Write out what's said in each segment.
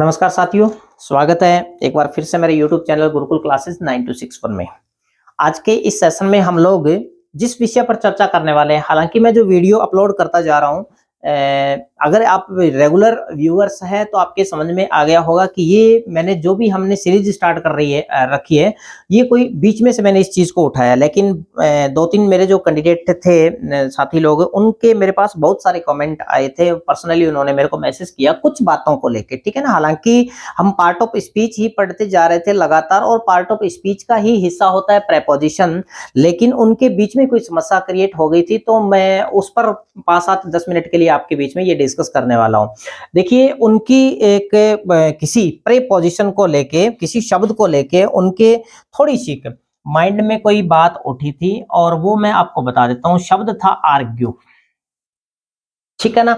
नमस्कार साथियों, स्वागत है एक बार फिर से मेरे YouTube चैनल गुरुकुल क्लासेस 9261 में। आज के इस सेशन में हम लोग जिस विषय पर चर्चा करने वाले हैं, हालांकि मैं जो वीडियो अपलोड करता जा रहा हूं, अगर आप रेगुलर व्यूअर्स हैं तो आपके समझ में आ गया होगा कि ये मैंने जो भी हमने सीरीज स्टार्ट कर रखी है, ये कोई बीच में से मैंने इस चीज को उठाया। लेकिन दो तीन मेरे जो कैंडिडेट थे, साथी लोग, उनके मेरे पास बहुत सारे कमेंट आए थे। पर्सनली उन्होंने मेरे को मैसेज किया कुछ बातों को लेके, ठीक है ना। हालांकि हम पार्ट ऑफ स्पीच ही पढ़ते जा रहे थे लगातार, और पार्ट ऑफ स्पीच का ही हिस्सा होता है प्रेपोजिशन, लेकिन उनके बीच में कोई समस्या क्रिएट हो गई थी, तो मैं उस पर 5-7-10 मिनट के लिए आपके बीच में ये डिस्कस करने वाला हूं। देखिए, उनकी एक किसी प्रेपोजिशन को लेके, किसी शब्द को लेके उनके थोड़ी सी माइंड में कोई बात उठी थी, और वो मैं आपको बता देता हूं। शब्द था आर्ग्यू, ठीक है ना।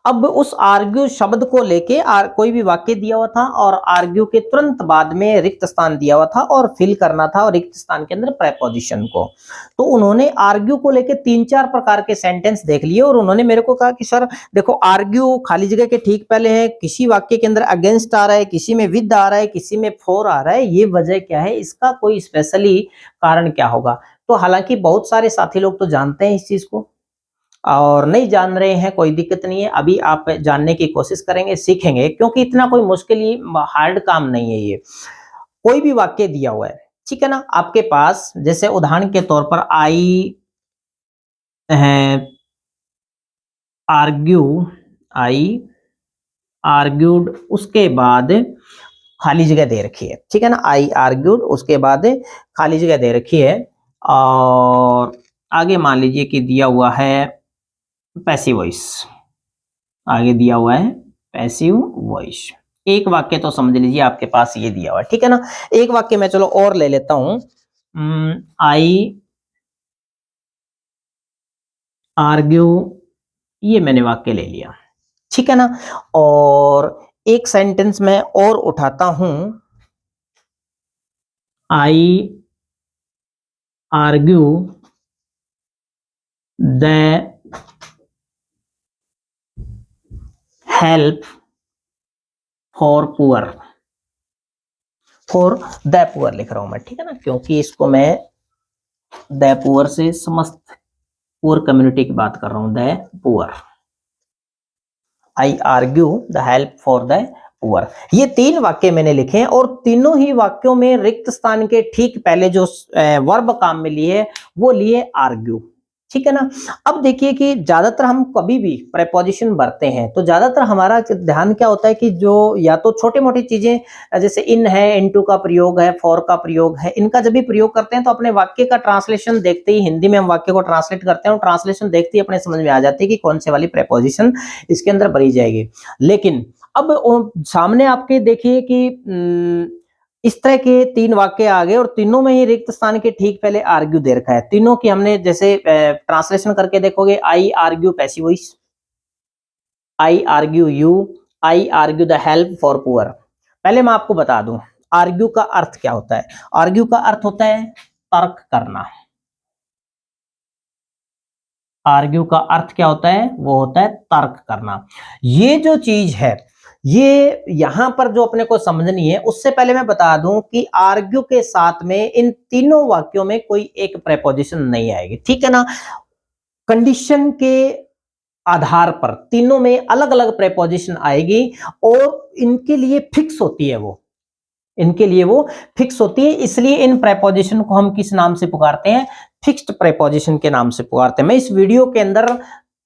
अब उस आर्ग्यू शब्द को लेके कोई भी वाक्य दिया हुआ था, और आर्ग्यू के तुरंत बाद में रिक्त स्थान दिया हुआ था और फिल करना था, और रिक्त स्थान के अंदर प्रेपोजिशन को। तो उन्होंने आर्ग्यू को लेके 3-4 प्रकार के सेंटेंस देख लिए, और उन्होंने मेरे को कहा कि सर देखो, आर्ग्यू खाली जगह के ठीक पहले है, किसी वाक्य के अंदर अगेंस्ट आ रहा है, किसी में विद आ रहा है, किसी में फॉर आ रहा है, ये वजह क्या है, इसका कोई स्पेशली कारण क्या होगा। तो हालांकि बहुत सारे साथी लोग तो जानते हैं इस चीज को, और नहीं जान रहे हैं, कोई दिक्कत नहीं है। अभी आप जानने की कोशिश करेंगे, सीखेंगे, क्योंकि इतना कोई मुश्किल ही हार्ड काम नहीं है ये। कोई भी वाक्य दिया हुआ है, ठीक है ना, आपके पास, जैसे उदाहरण के तौर पर आई आर्ग्यू, आई आर्ग्यूड, उसके बाद खाली जगह दे रखी है, ठीक है ना। आई आर्ग्यूड, उसके बाद खाली जगह दे रखी है, और आगे मान लीजिए कि दिया हुआ है पैसिव वॉइस, आगे दिया हुआ है पैसिव वॉइस। एक वाक्य तो समझ लीजिए आपके पास ये दिया हुआ है, ठीक है ना। एक वाक्य मैं चलो और ले लेता हूं। आई आर्ग्यू, ये मैंने वाक्य ले लिया, ठीक है ना। और एक सेंटेंस में और उठाता हूं, I argue the help for poor, for the poor लिख रहा हूं मैं, ठीक है ना, क्योंकि इसको मैं द पुअर से समस्त पुअर कम्युनिटी की बात कर रहा हूं। The poor, I argue the help for the poor. ये 3 वाक्य मैंने लिखे हैं, और तीनों ही वाक्यों में रिक्त स्थान के ठीक पहले जो वर्ब काम में लिए वो लिए आर्ग्यू, ठीक है ना। अब देखिए कि ज्यादातर हम कभी भी प्रेपोजिशन भरते हैं तो ज्यादातर हमारा ध्यान क्या होता है कि जो या तो छोटी मोटी चीजें, जैसे इन है, इनटू का प्रयोग है, फॉर का प्रयोग है, इनका जब भी प्रयोग करते हैं तो अपने वाक्य का ट्रांसलेशन देखते ही, हिंदी में हम वाक्य को ट्रांसलेट करते हैं, और ट्रांसलेशन देखते ही अपने समझ में आ जाती है कि कौन से वाली प्रेपोजिशन इसके अंदर भरी जाएगी। लेकिन अब सामने आपके देखिए कि इस तरह के 3 वाक्य आ गए, और तीनों में ही रिक्त स्थान के ठीक पहले आर्ग्यू दे रखा है। तीनों की हमने जैसे ट्रांसलेशन करके देखोगे, I argue passive voice, I argue you, I argue the help for poor. पहले मैं आपको बता दूं आर्ग्यू का अर्थ क्या होता है। आर्ग्यू का अर्थ होता है तर्क करना। आर्ग्यू का अर्थ क्या होता है, वो होता है तर्क करना। ये जो चीज है, ये यहां पर जो अपने को समझनी है, उससे पहले मैं बता दूं कि आर्ग्यू के साथ में इन तीनों वाक्यों में कोई एक प्रेपोजिशन नहीं आएगी, ठीक है ना। कंडीशन के आधार पर तीनों में अलग अलग प्रेपोजिशन आएगी, और इनके लिए फिक्स होती है, वो इनके लिए वो फिक्स होती है। इसलिए इन प्रेपोजिशन को हम किस नाम से पुकारते हैं, फिक्स्ड प्रेपोजिशन के नाम से पुकारते हैं। मैं इस वीडियो के अंदर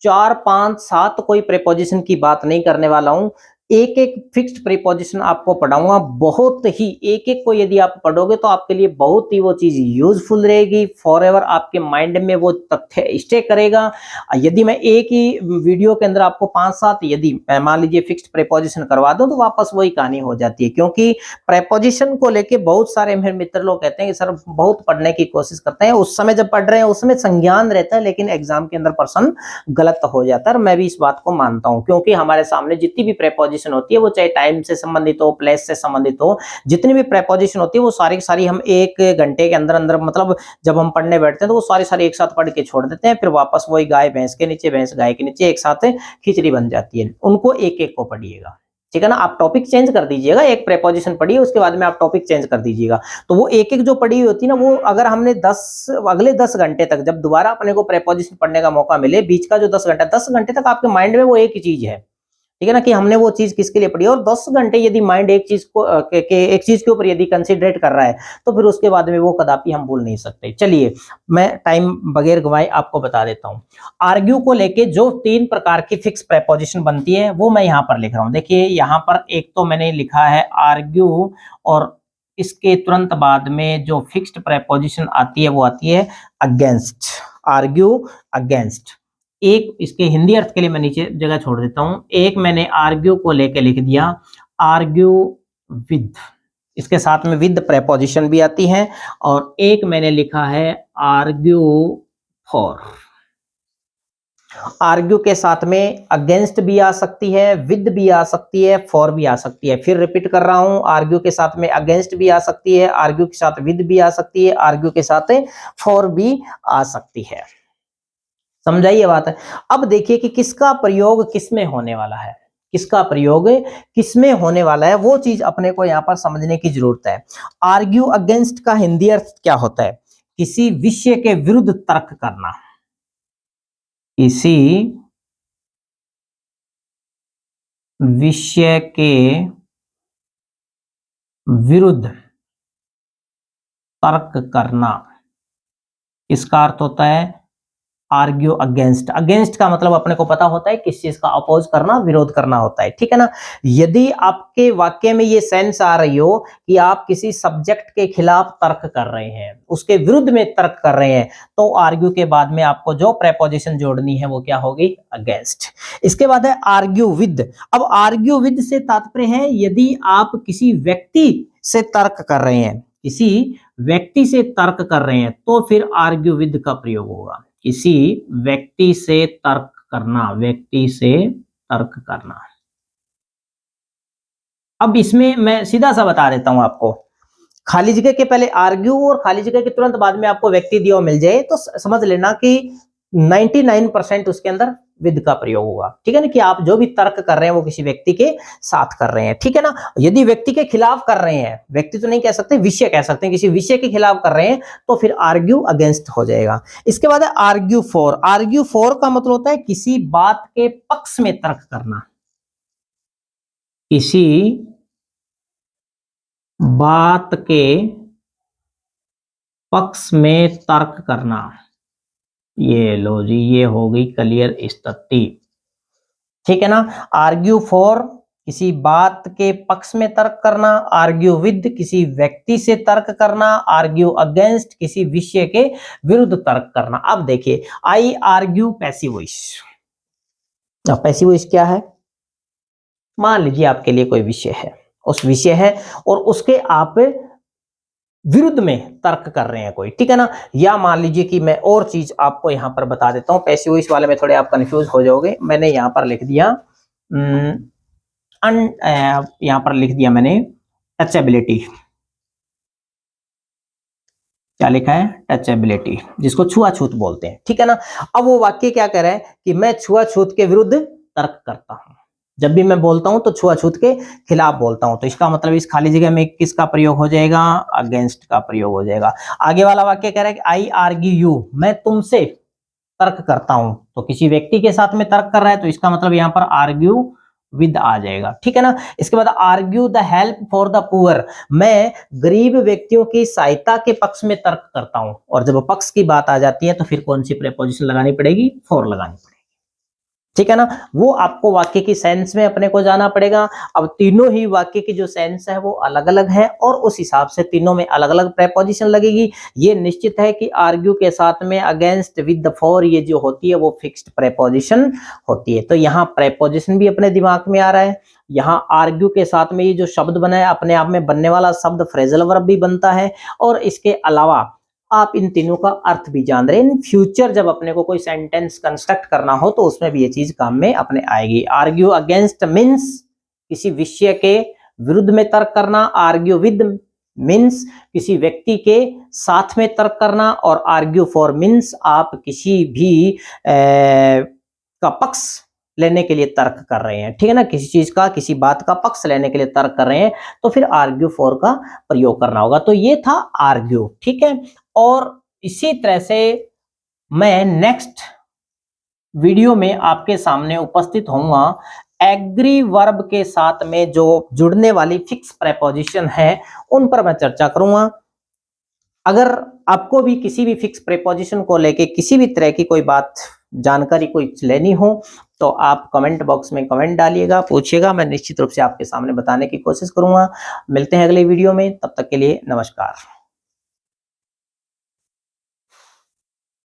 4, 5, 7 कोई प्रेपोजिशन की बात नहीं करने वाला हूं, एक एक फिक्स्ड प्रीपोजिशन आपको पढ़ाऊंगा। बहुत ही एक एक को यदि आप पढ़ोगे तो आपके लिए बहुत ही वो चीज यूजफुल रहेगी, फॉरएवर आपके माइंड में वो तथ्य स्टे करेगा। यदि मैं एक ही वीडियो के अंदर आपको 5-7 यदि मान लीजिए फिक्स्ड प्रीपोजिशन करवा दूं तो वापस वही कहानी हो जाती है, क्योंकि प्रीपोजिशन को लेके बहुत सारे मेरे मित्र लोग कहते हैं कि सर बहुत पढ़ने की कोशिश करते हैं, उस समय जब पढ़ रहे हैं उसमें संज्ञान रहता है, लेकिन एग्जाम के अंदर पर्सन गलत हो जाता है। और मैं भी इस बात को मानता हूं, क्योंकि हमारे सामने जितनी भी प्रीपोजिशन होती है, वो चाहे टाइम से संबंधित हो, प्लेस से संबंधित हो, जितनी भी प्रीपोजिशन होती है वो सारी की सारी हम 1 घंटे के अंदर अंदर, मतलब जब हम पढ़ने बैठते हैं तो वो सारी सारी एक साथ पढ़ के छोड़ देते हैं, फिर वापस वही गाय भैंस के नीचे, भैंस गाय के नीचे एक साथ खिचड़ी बन जाती है। उनको एक एक को पढ़िएगा, ठीक है ना। आप टॉपिक चेंज कर दीजिएगा, एक प्रेपोजिशन पढ़िए उसके बाद में आप टॉपिक चेंज कर दीजिएगा। तो वो एक एक जो पढ़ी हुई होती है ना, वो अगर हमने अगले 10 घंटे तक जब दोबारा अपने को प्रेपोजिशन पढ़ने का मौका मिले, बीच का जो 10 घंटे तक आपके माइंड में वो एक ही चीज है, ठीक है ना, कि हमने वो चीज किसके लिए पढ़ी। और 10 घंटे यदि माइंड एक चीज को एक चीज के ऊपर यदि कंसिडरेट कर रहा है, तो फिर उसके बाद में वो कदापि हम भूल नहीं सकते। चलिए मैं टाइम बगैर गवाए आपको बता देता हूं। आर्ग्यू को लेके जो 3 प्रकार की फिक्स प्रेपोजिशन बनती है वो मैं यहां पर लिख रहा हूं। देखिए यहां पर एक तो मैंने लिखा है आर्ग्यू, और इसके तुरंत बाद में जो फिक्स्ड प्रेपोजिशन आती है वो आती है अगेंस्ट। Argue, against. एक इसके हिंदी अर्थ के लिए मैं नीचे जगह छोड़ देता हूं। एक मैंने आर्ग्यू को लेके लिख दिया आर्ग्यू विद, इसके साथ में विद प्रेपोजिशन भी आती है। और एक मैंने लिखा है आर्ग्यू फॉर। आर्ग्यू के साथ में अगेंस्ट भी आ सकती है, विद भी आ सकती है, फॉर भी आ सकती है। फिर रिपीट कर रहा हूं, आर्ग्यू के साथ में अगेंस्ट भी आ सकती है, आर्ग्यू के साथ विद भी आ सकती है, आर्ग्यू के साथ फॉर भी आ सकती है। समझाइए बात है। अब देखिए कि किसका प्रयोग किसमें होने वाला है, किसका प्रयोग किसमें होने वाला है, वो चीज अपने को यहां पर समझने की जरूरत है। आर्ग्यू अगेंस्ट का हिंदी अर्थ क्या होता है? किसी विषय के विरुद्ध तर्क करना, किसी विषय के विरुद्ध तर्क करना, इसका अर्थ होता है आर्ग्यू अगेंस्ट। अगेंस्ट का मतलब अपने को पता होता है किस चीज का अपोज करना, विरोध करना होता है, ठीक है ना। यदि आपके वाक्य में ये सेंस आ रही हो कि आप किसी सब्जेक्ट के खिलाफ तर्क कर रहे हैं, उसके विरुद्ध में तर्क कर रहे हैं, तो आर्ग्यू के बाद में आपको जो प्रेपोजिशन जोड़नी है वो क्या होगी? अगेंस्ट। इसके बाद है आर्ग्यू विद। अब आर्ग्यू विद से तात्पर्य है यदि आप किसी व्यक्ति से तर्क कर रहे हैं, किसी व्यक्ति से तर्क कर रहे हैं, तो फिर आर्ग्यू विद का प्रयोग होगा। किसी व्यक्ति से तर्क करना, व्यक्ति से तर्क करना। अब इसमें मैं सीधा सा बता देता हूं आपको, खाली जगह के पहले आर्ग्यू और खाली जगह के तुरंत बाद में आपको व्यक्ति दिया मिल जाए तो समझ लेना कि 99% उसके अंदर विद का प्रयोग होगा, ठीक है ना, कि आप जो भी तर्क कर रहे हैं वो किसी व्यक्ति के साथ कर रहे हैं, ठीक है ना। यदि व्यक्ति के खिलाफ कर रहे हैं, व्यक्ति तो नहीं कह सकते, विषय कह सकते हैं, किसी विषय के खिलाफ कर रहे हैं, तो फिर आर्ग्यू अगेंस्ट हो जाएगा। इसके बाद है आर्ग्यू फॉर। आर्ग्यू फॉर का मतलब होता है किसी बात के पक्ष में तर्क करना, किसी बात के पक्ष में तर्क करना। ये लो जी, ये हो गई क्लियर स्थिति, ठीक है ना। आर्ग्यू फॉर किसी बात के पक्ष में तर्क करना, आर्ग्यू विद किसी व्यक्ति से तर्क करना, आर्ग्यू अगेंस्ट किसी विषय के विरुद्ध तर्क करना। अब देखिए आई आर्ग्यू पैसिव वॉइस। अब पैसिव वॉइस क्या है? मान लीजिए आपके लिए कोई विषय है, उस विषय है और उसके आप विरुद्ध में तर्क कर रहे हैं कोई, ठीक है ना। या मान लीजिए कि मैं और चीज आपको यहां पर बता देता हूं, पैसिव वॉइस वाले में थोड़े आप कंफ्यूज हो जाओगे। मैंने यहां पर लिख दिया यहां पर लिख दिया मैंने टचेबिलिटी। क्या लिखा है? टचेबिलिटी, जिसको छुआछूत बोलते हैं, ठीक है ना। अब वो वाक्य क्या कह रहा है कि मैं छुआछूत के विरुद्ध तर्क करता हूं। जब भी मैं बोलता हूं तो छुआछूत के खिलाफ बोलता हूं, तो इसका मतलब इस खाली जगह में किसका प्रयोग हो जाएगा? अगेंस्ट का प्रयोग हो जाएगा। आगे वाला वाक्य कह रहा है कि आई आर्ग्यू यू, मैं तुमसे तर्क करता हूं, तो किसी व्यक्ति के साथ में तर्क कर रहा है, तो इसका मतलब यहां पर आर्ग्यू विद आ जाएगा, ठीक है ना। इसके बाद argue the help for the poor, मैं गरीब व्यक्तियों की सहायता के पक्ष में तर्क करता हूं। और जब पक्ष की बात आ जाती है तो फिर कौन सी प्रेपोजिशन लगानी पड़ेगी? फॉर लगानी पड़ेगी, ठीक है ना। वो आपको वाक्य की सेंस में अपने को जाना पड़ेगा। अब तीनों ही वाक्य की जो सेंस है वो अलग अलग है और उस हिसाब से तीनों में अलग अलग प्रेपोजिशन लगेगी। ये निश्चित है कि आर्ग्यू के साथ में अगेंस्ट, विद, द, फॉर ये जो होती है वो फिक्स्ड प्रेपोजिशन होती है। तो यहाँ प्रेपोजिशन भी अपने दिमाग में आ रहा है। यहाँ आर्ग्यू के साथ में ये जो शब्द बना है अपने आप में बनने वाला शब्द फ्रेजल वर्ब भी बनता है, और इसके अलावा आप इन तीनों का अर्थ भी जान रहे हैं। इन फ्यूचर जब अपने को कोई सेंटेंस कंस्ट्रक्ट करना हो तो उसमें भी ये चीज काम में अपने आएगी। आर्ग्यू अगेंस्ट मीन्स किसी विषय के विरुद्ध में तर्क करना, आर्ग्यू विद मीन्स किसी व्यक्ति के साथ में तर्क करना, और आर्ग्यू फॉर मीन्स आप किसी भी का पक्ष लेने के लिए तर्क कर रहे हैं, ठीक है ना, किसी चीज का, किसी बात का पक्ष लेने के लिए तर्क कर रहे हैं, तो फिर आर्ग्यू फॉर का प्रयोग करना होगा। तो ये था आर्ग्यू, ठीक है। और इसी तरह से मैं नेक्स्ट वीडियो में आपके सामने उपस्थित होऊंगा एग्री वर्ब के साथ में जो जुड़ने वाली फिक्स प्रेपोजिशन है उन पर मैं चर्चा करूंगा। अगर आपको भी किसी भी फिक्स प्रेपोजिशन को लेके किसी भी तरह की कोई बात, जानकारी कोई लेनी हो तो आप कमेंट बॉक्स में कमेंट डालिएगा, पूछिएगा, मैं निश्चित रूप से आपके सामने बताने की कोशिश करूंगा। मिलते हैं अगले वीडियो में, तब तक के लिए नमस्कार।